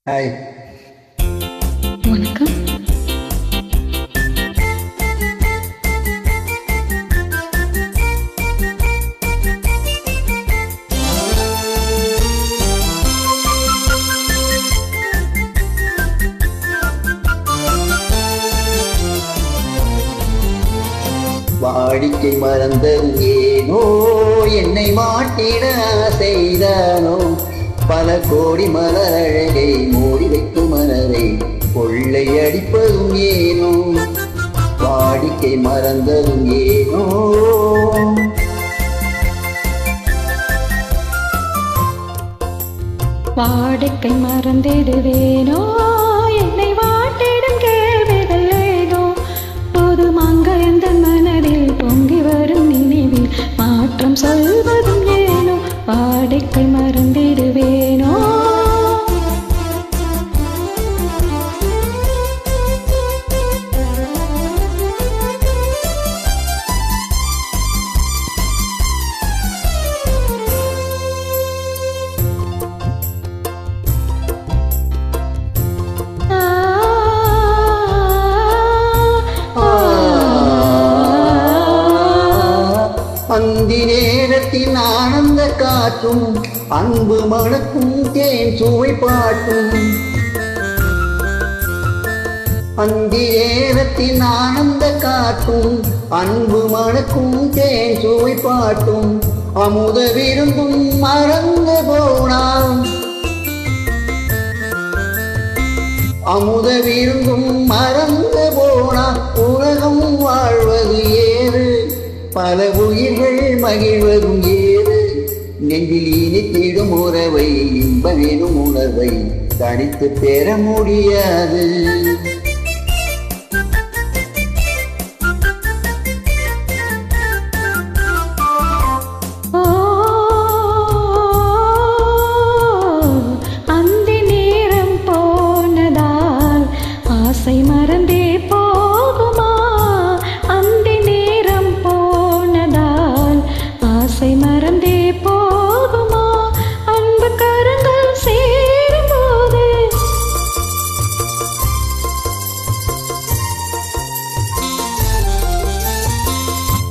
Hi. வணக்கம். வாடிக்கை மறந்தது ஏனோ, என்னை மாட்டிட செய்தானோ, பல கோடி மலர் அழகை மூடி வைக்கும் மலரை கொள்ளை அடிப்பதும் ஏனோ, வாடிக்கை மறந்ததும் ஏனோ. வாடிக்கை மறந்திடுவேனோ, என்னை வாட்டிடும் கேள்விகள் ஏனோ, பொது மங்கையந்த மனதில் பொங்கி வரும் நினைவில் மாற்றம் சொல்வதும் ஏனோ, வாடிக்கை மறந்திடுவேனோ. அந்தி நேரத்தின் ஆனந்த காற்றும் அன்பு மணக்கும் தேன் சுவை பாட்டும், அந்தி நேரத்தின் ஆனந்த காற்றும் அன்பு மணக்கும் தேன் சுவை பாட்டும், அமுத விருந்தும் மறந்து போனாம், அமுத விருந்தும் மறந்து போனா, உலகம் வாழ்வது ஏறு, பல உயிர்கள் மகிழ்வதும் ஏறு, நெஞ்சில் இனித்திடும் உறவை இன்பமெனும் உணர்வை தனித்து பெற முடியாது. அந்தி நேரம் போனதால் ஆசை மறந்தே போகுமா, அந்தி நேரம் போனதால் ஆசை மறந்தே போகுமா, அன்பு கரங்கள் சேரும்போது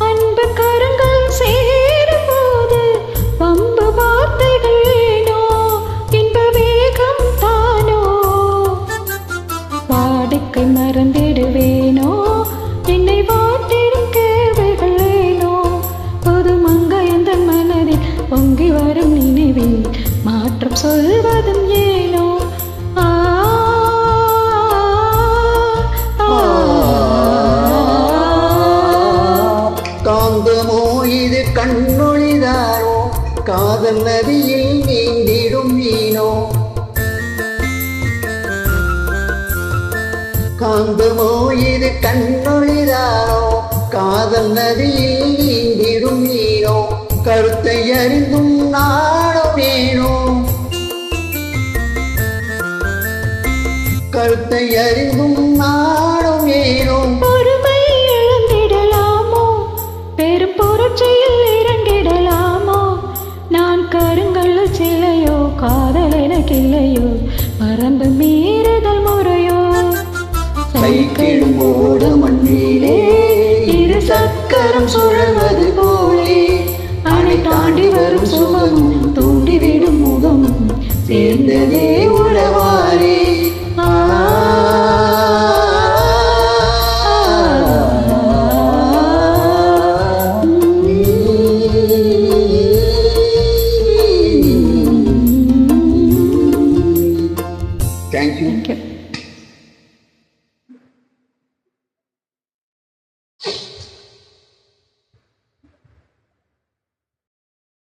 அன்பு கரங்கள் சேரும்போது வம்பு வார்த்தைகள் ஏனோ, இன்ப வேகம் தானோ, வாடிக்கை மறந்திடுவேனோ, என்னை வாட்டிடும் கேள்விகள் ஏனோ, பொது மங்கையந்த மனதில் பொங்கி வரும் நினைவில் மாற்றம் சொல்வதும் ஏனோ. ஆ, ஆ, காந்தமோ இது கண்ணொழிதானோ, காதல் நதியில் நீந்திடும் மீனோ, காந்தமோ இது கண்ணொழிதானோ, காதல் நதியில் நீந்திடும் மீனோ, கருத்தை அறிந்தும் நாடும் ஏனோ, கருத்தை அறிந்தும் நாடும் ஏனோ. பொறுமை இழந்திடலாமோ, பெரும் புரட்சியில் இறங்கிடலாமோ, நான் கருங்கல் சிலையோ, காதல் எனக்கில்லையோ, வரம்பு மீ